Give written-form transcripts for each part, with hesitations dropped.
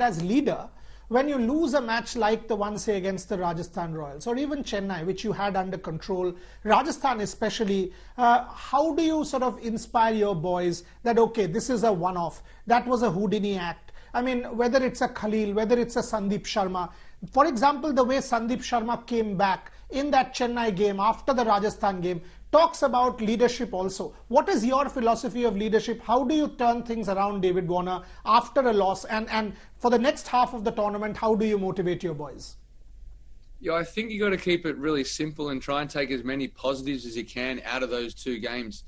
as leader, when you lose a match like the one, say, against the Rajasthan Royals or even Chennai, which you had under control, Rajasthan especially, how do you sort of inspire your boys that, okay, this is a one-off, that was a Houdini act? I mean, whether it's a Khalil, whether it's a Sandeep Sharma. For example, the way Sandeep Sharma came back in that Chennai game after the Rajasthan game talks about leadership also. What is your philosophy of leadership? How do you turn things around, David Warner, after a loss? And for the next half of the tournament, how do you motivate your boys? Yeah, I think you got to keep it really simple and try and take as many positives as you can out of those two games.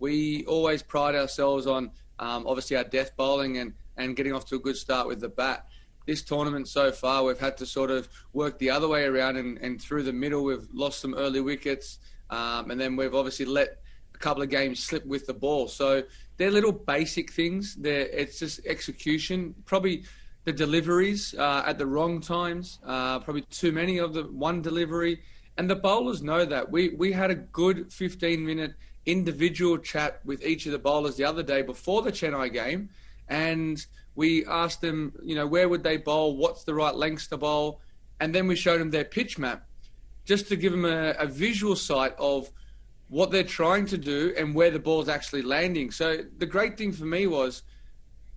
We always pride ourselves on obviously our death bowling and getting off to a good start with the bat. This tournament so far, we've had to sort of work the other way around and through the middle, we've lost some early wickets. And then we've obviously let a couple of games slip with the ball. So they're little basic things. It's just execution. Probably the deliveries at the wrong times. Probably too many of the one delivery. And the bowlers know that. We had a good 15-minute individual chat with each of the bowlers the other day before the Chennai game. And we asked them, where would they bowl? What's the right lengths to bowl? And then we showed them their pitch map, just to give them a visual sight of what they're trying to do and where the ball's actually landing. So the great thing for me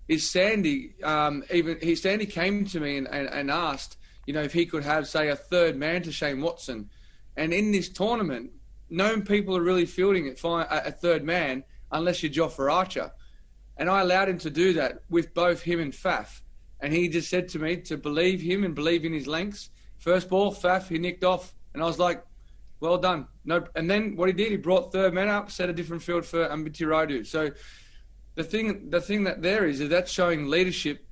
is Sandy, Sandy came to me and asked, if he could have, say, a third man to Shane Watson. And in this tournament, no people are really fielding a third man unless you're Jofra Archer. And I allowed him to do that with both him and Faf. And he just said to me to believe him and believe in his lengths. First ball, Faf, he nicked off. And I was like, well done. No, and then what he did, he brought third man up, set a different field for Ambiti Raidu. So the thing that there is that's showing leadership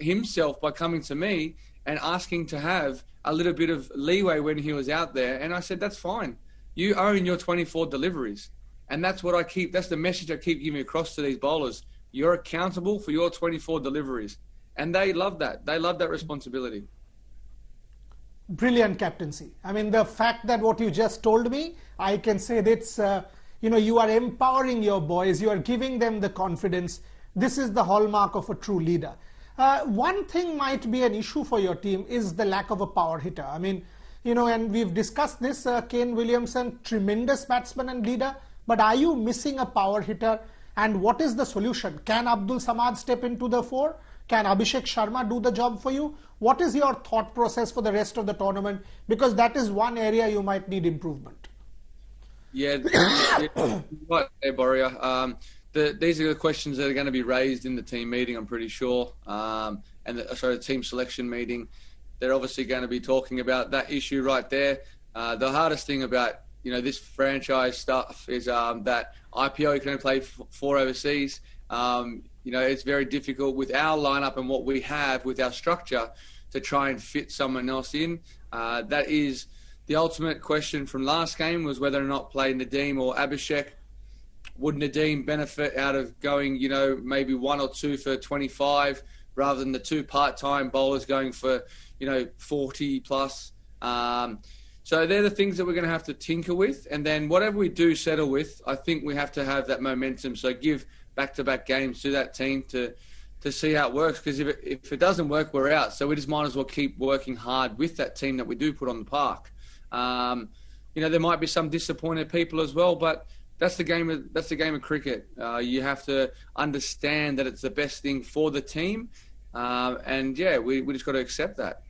himself by coming to me and asking to have a little bit of leeway when he was out there. And I said, that's fine. You own your 24 deliveries. And that's the message I keep giving across to these bowlers. You're accountable for your 24 deliveries. And they love that. They love that responsibility. Brilliant captaincy. I mean, the fact that what you just told me, I can say that's, you are empowering your boys. You are giving them the confidence. This is the hallmark of a true leader. One thing might be an issue for your team is the lack of a power hitter. I mean, and we've discussed this, Kane Williamson, tremendous batsman and leader, but are you missing a power hitter? And what is the solution? Can Abdul Samad step into the fore? Can Abhishek Sharma do the job for you? What is your thought process for the rest of the tournament? Because that is one area you might need improvement. Yeah, right there, Boria. These are the questions that are going to be raised in the team meeting, I'm pretty sure, the team selection meeting. They're obviously going to be talking about that issue right there. The hardest thing about this franchise stuff is that IPO you can only play 4 overseas. It's very difficult with our lineup and what we have with our structure to try and fit someone else in. That is the ultimate question from last game, was whether or not play Nadeem or Abhishek. Would Nadeem benefit out of going, maybe 1 or 2 for 25 rather than the 2 part-time bowlers going for, 40 plus? So they're the things that we're going to have to tinker with. And then whatever we do settle with, I think we have to have that momentum. So give back-to-back games to that team to see how it works. Because if it doesn't work, we're out. So we just might as well keep working hard with that team that we do put on the park. There might be some disappointed people as well, but that's the game of cricket. You have to understand that it's the best thing for the team. We just got to accept that.